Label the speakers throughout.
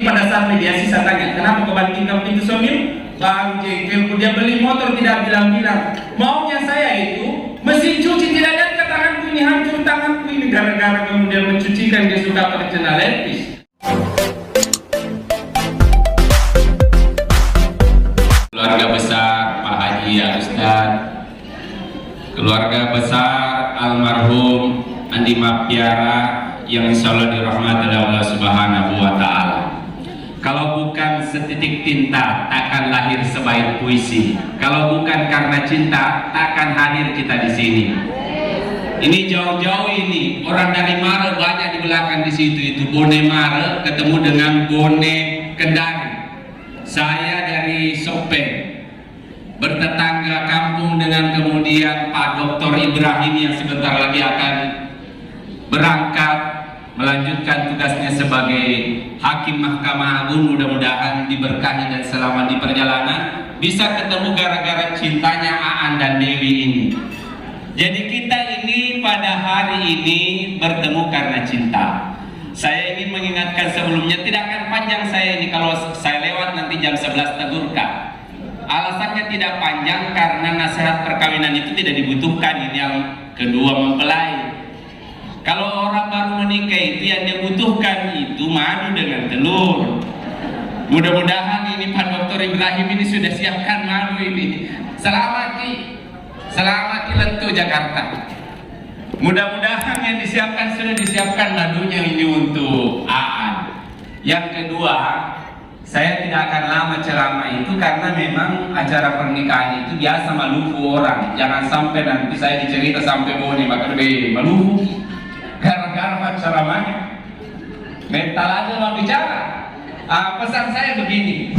Speaker 1: Pada saat mediasi saya tanya, kenapa kau bantingkan pintu suami? Bang jengkelku, dia beli motor tidak bilang-bilang. Maunya saya itu mesin cuci tidak ada ke tanganku ini, hancur tanganku ini gara-gara kemudian mencucikan dia suka terkena lepis. Keluarga besar Pak Haji ya Ustaz, keluarga besar almarhum Andi Mapiara yang insya Allah dirahmati oleh Allah Subhanahu wa Ta'ala. Kalau bukan setitik tinta, takkan lahir sebaik puisi. Kalau bukan karena cinta, takkan hadir kita di sini. Ini jauh-jauh ini orang dari Mare banyak di belakang di situ itu Bone Mare ketemu dengan Bone Kendari. Saya dari Sopeng, bertetangga kampung dengan kemudian Pak Dr. Ibrahim yang sebentar lagi akan berangkat melanjutkan tugasnya sebagai Hakim Mahkamah Agung. Mudah-mudahan diberkahi dan selama di perjalanan bisa ketemu gara-gara cintanya Aan dan Dewi ini. Jadi kita ini pada hari ini bertemu karena cinta. Saya ingin mengingatkan sebelumnya, tidak akan panjang saya ini, kalau saya lewat nanti jam 11 tegurkan. Alasannya tidak panjang karena nasihat perkawinan itu tidak dibutuhkan. Ini yang kedua, mempelai. Kalau orang baru menikah itu yang dia butuhkan itu madu dengan telur. Mudah-mudahan ini Pak Dr. Ibrahim ini sudah siapkan madu ini. Selamat Lentu Jakarta. Mudah-mudahan yang disiapkan sudah disiapkan madunya ini untuk Aan. Yang kedua, saya tidak akan lama ceramah itu karena memang acara pernikahan itu biasa maluku orang. Jangan sampai nanti saya dicerita sampai Bone maka lebih maluku gara-gara ceramahnya. Mental aja mau bicara. Pesan saya begini,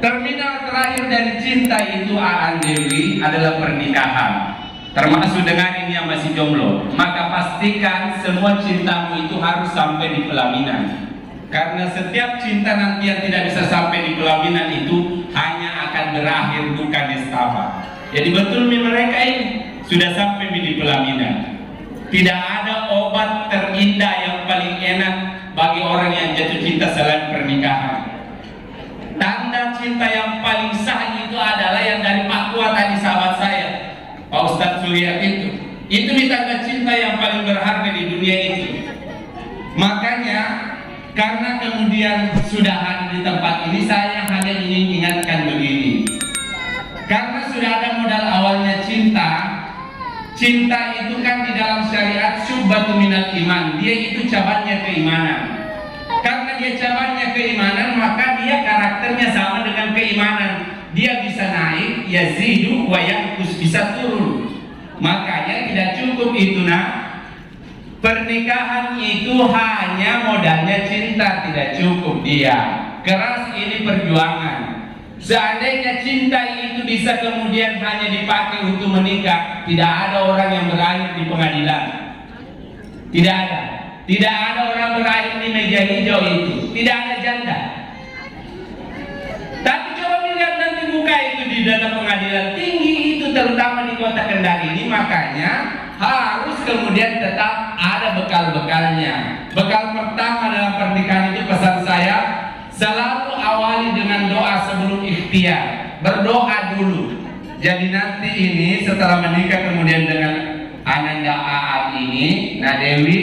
Speaker 1: terminal terakhir dari cinta itu Aan Dewi adalah pernikahan. Termasuk dengan ini yang masih jomblo, maka pastikan semua cintamu itu harus sampai di pelaminan. Karena setiap cinta nanti yang tidak bisa sampai di pelaminan itu hanya akan berakhir duka nestapa. Jadi betul mereka ini sudah sampai di pelaminan. Tidak ada obat terindah yang paling enak bagi orang yang jatuh cinta selain pernikahan. Tanda cinta yang paling sah itu adalah yang dari Pak Tua tadi, sahabat saya Pak Ustadz Surya itu tanda cinta yang paling berharga di dunia itu. Makanya karena kemudian sudah hadir di tempat ini, saya hanya ingin ingatkan begini. Karena sudah ada modal awalnya cinta. Cinta itu kan di dalam syariat syubbatu minal iman. Dia itu cabangnya keimanan. Karena dia cabangnya keimanan, maka dia karakternya sama dengan keimanan. Dia bisa naik, yazidu wa yanqus, bisa turun. Makanya tidak cukup itu pernikahan itu hanya modalnya cinta, tidak cukup dia. Keras ini perjuangan. Seandainya cinta itu bisa kemudian hanya dipakai untuk menikah, tidak ada orang yang berakhir di pengadilan. Tidak ada. Tidak ada orang berakhir di meja hijau itu. Tidak ada janda. Tapi coba lihat nanti buka itu di dalam pengadilan tinggi itu, terutama di kota Kendari ini. Makanya harus kemudian tetap ada bekal-bekalnya. Bekal pertama dalam pernikahan itu, pesan saya, selalu awali dengan doa sebelum ikhtiar. Berdoa dulu. Jadi nanti ini setelah menikah kemudian dengan Ananda Aan ini, Dewi,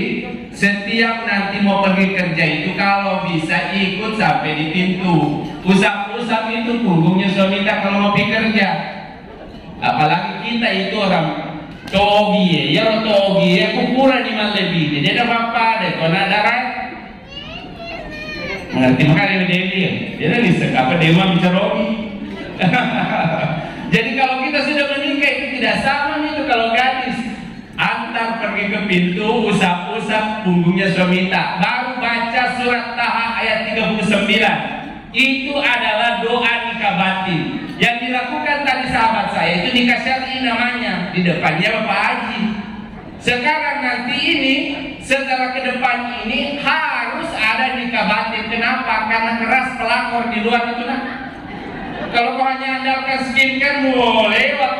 Speaker 1: setiap nanti mau pergi kerja itu kalau bisa ikut sampai di pintu. Usap-usap itu punggungnya suami kita kalau mau pergi kerja. Apalagi kita itu orang togi ya, kupura di Malebih. Jadi ada apa deh, kau nak darah. Mengerti makanya Dewi ya. Dia lisek apa Dewa bicarogi. Jadi kalau kita sudah menikah itu tidak sama itu kalau gadis. Antar pergi ke pintu, usap-usap punggungnya suami tak, baru baca surat Taha ayat 39. Itu adalah doa nikah batin yang dilakukan tadi sahabat saya. Itu nikah syar'i namanya, di depannya Bapak Haji. Sekarang nanti ini setelah ke depan ini harus ada nikah batin. Kenapa? Karena keras pelakor di luar itu Kalau kau hanya andalkan skincare, lewat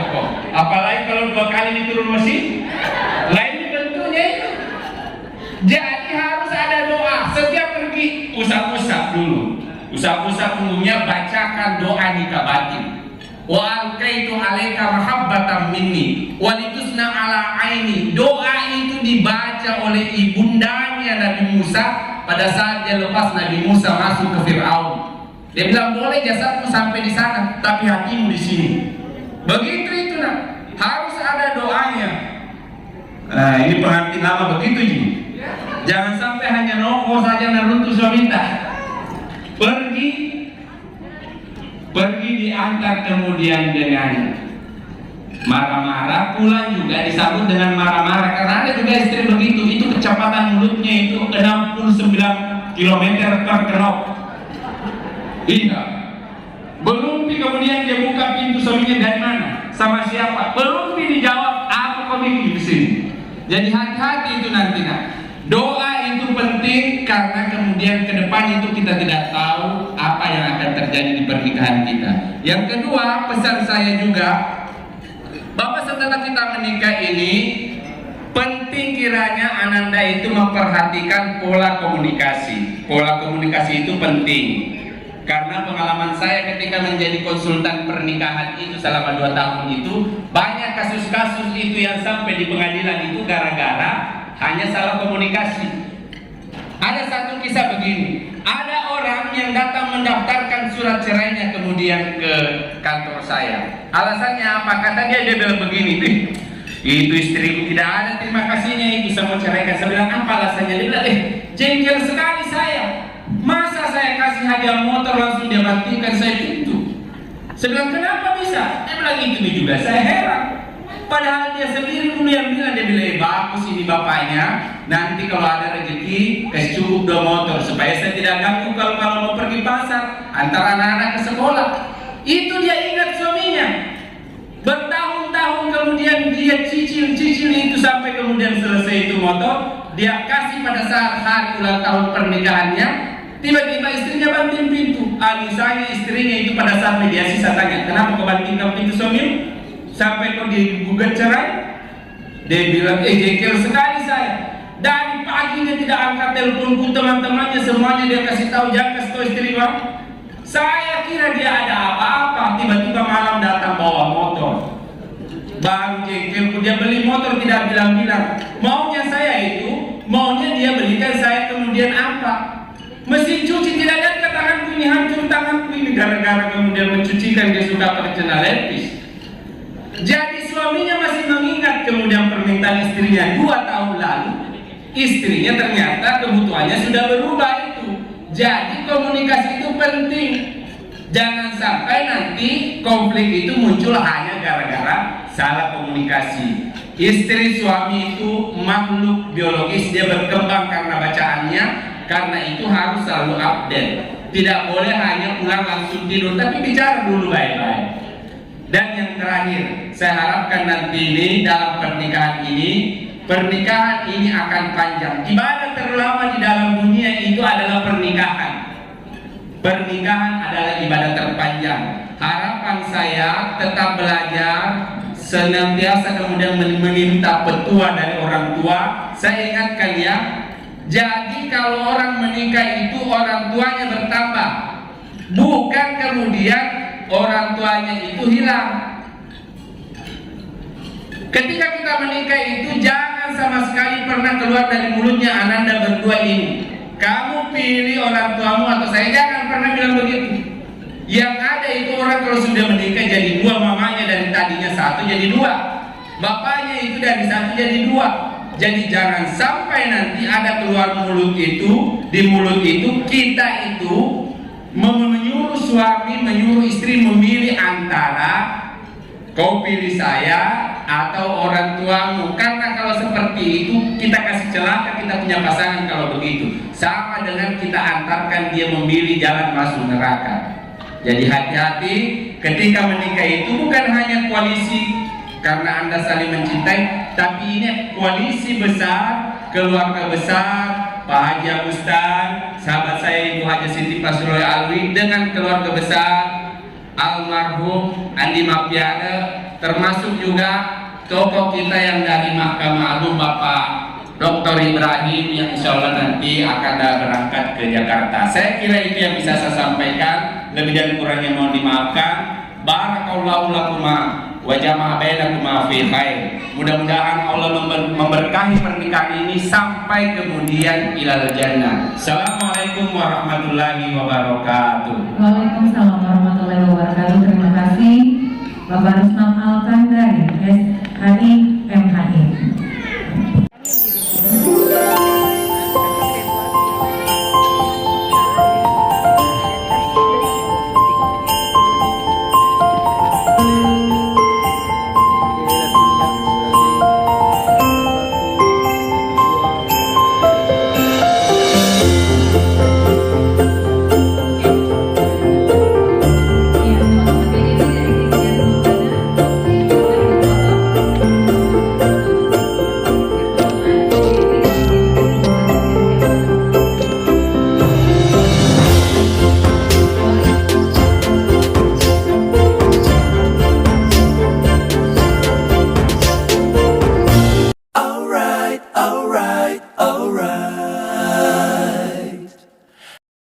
Speaker 1: kok. Apalagi kalau 2 kali diturun mesin, lain bentuknya itu. Jadi harus ada doa setiap pergi. usap-usap dulu. Usap-usap punggungnya, bacakan doa nikah batin. Wa alqaitu alaika mahabbatan minni walitusna ala aini. Doa itu dibaca oleh ibundanya Nabi Musa pada saat dia lepas Nabi Musa masuk ke Firaun. Dia bilang, boleh jasadmu sampai di sana, tapi hatimu di sini. Begitu itu nak, harus ada doanya. Nah, ini pengantin lama begitu ji. Jangan sampai hanya nongol saja naruntu suamita. Pergi diantar kemudian dengan marah-marah, pulang juga disambut dengan marah-marah. Karena ada juga istri begitu, itu kecepatan mulutnya itu 69 km per knot. Iya. Belum kemudian dia buka pintu, suaminya dari mana? Sama siapa? Belum dijawab, aku kau bikin di sini. Jadi hati-hati itu nanti nak. Doa itu penting karena kemudian ke depan itu kita tidak tahu apa yang akan terjadi di pernikahan kita. Yang kedua, pesan saya juga, Bapak setelah kita menikah ini, penting kiranya Ananda itu memperhatikan pola komunikasi. Pola komunikasi itu penting. Karena pengalaman saya ketika menjadi konsultan pernikahan itu selama 2 tahun itu, banyak kasus-kasus itu yang sampai di pengadilan itu gara-gara hanya salah komunikasi. Ada satu kisah begini, ada orang yang datang mendaftarkan surat cerainya kemudian ke kantor saya. Alasannya apa? Kata dia bilang begini, itu istriku tidak ada terima kasihnya itu sama ceraikan. Saya bilang, apa alasannya? Dia bilang, jengkel sekali saya. Masa saya kasih hadiah motor langsung dia matikan saya pintu. Saya bilang, kenapa bisa? Dia bilang, itu juga saya heran. Padahal dia sendiri dulu yang bilang, dia bilang, bagus ini bapaknya, nanti kalau ada rezeki kasih cukup 2 motor supaya saya tidak ganggu kalau mau pergi pasar, antar anak-anak ke sekolah. Itu dia ingat suaminya. Bertahun-tahun kemudian dia cicil itu sampai kemudian selesai itu motor, dia kasih pada saat hari ulang tahun pernikahannya. Tiba-tiba istrinya banting pintu. Misalnya istrinya itu pada saat mediasi saya tanya, kenapa kau bantingkan pintu suami? Sampai kau digugat cerai? Dia bilang, jengkel sekali saya. Dari pagi dia tidak angkat teleponku, teman-temannya semuanya dia kasih tahu, jangan kasih tahu istri bang. Saya kira dia ada apa-apa, tiba-tiba malam datang bawa motor. Baru jengkelku, dia beli motor tidak bilang-bilang. Maunya saya itu, maunya dia belikan saya kemudian apa? Mesin cuci tidak ada ke tanganku ini, hancur tanganku ini gara-gara kemudian mencucikan dia suka terkena lepis. Jadi suaminya masih mengingat kemudian permintaan istrinya 2 tahun lalu. Istrinya ternyata kebutuhannya sudah berubah itu. Jadi komunikasi itu penting. Jangan sampai nanti konflik itu muncul hanya gara-gara salah komunikasi. Istri suami itu makhluk biologis, dia berkembang karena bacaannya. Karena itu harus selalu update. Tidak boleh hanya pulang langsung tidur, tapi bicara dulu baik-baik. Dan yang terakhir, saya harapkan nanti ini dalam pernikahan ini akan panjang. Ibadah terlama di dalam dunia itu adalah pernikahan. Pernikahan adalah ibadah terpanjang. Harapan saya tetap belajar, senantiasa kemudian meminta petua dari orang tua. Saya ingatkan ya, jadi kalau orang menikah itu orang tuanya bertambah, bukan kemudian orang tuanya itu hilang. Ketika kita menikah itu jangan sama sekali pernah keluar dari mulutnya Ananda berdua ini, kamu pilih orang tuamu atau saya, jangan pernah bilang begitu. Yang ada itu orang kalau sudah menikah jadi 2, mamanya dari tadinya 1 jadi 2, bapaknya itu dari 1 jadi 2. Jadi jangan sampai nanti ada keluar mulut itu, di mulut itu kita itu menyuruh suami, menyuruh istri memilih antara kau pilih saya atau orang tuamu. Karena kalau seperti itu kita kasih celaka kita punya pasangan kalau begitu. Sama dengan kita antarkan dia memilih jalan masuk neraka. Jadi hati-hati ketika menikah itu bukan hanya koalisi karena Anda saling mencintai, tapi ini koalisi besar, keluarga besar, Pak Haji Agustan, sahabat saya Ibu Haji Siti Pasroy Alwi dengan keluarga besar almarhum Andi Mapiade, termasuk juga tokoh kita yang dari Mahkamah Agung Bapak Dr. Ibrahim yang insya Allah nanti akan berangkat ke Jakarta. Saya kira itu yang bisa saya sampaikan. Lebih dan kurangnya mohon dimaafkan. Barakallahu lakuma wa jama'a bainakuma fi khair. Mudah-mudahan Allah memberkahi pernikahan ini sampai kemudian ilal jannah. Assalamualaikum warahmatullahi wabarakatuh.
Speaker 2: Waalaikumsalam warahmatullahi wabarakatuh. Terima kasih Bapak Rusnam Alkandari, SHI MHI.
Speaker 3: Alright.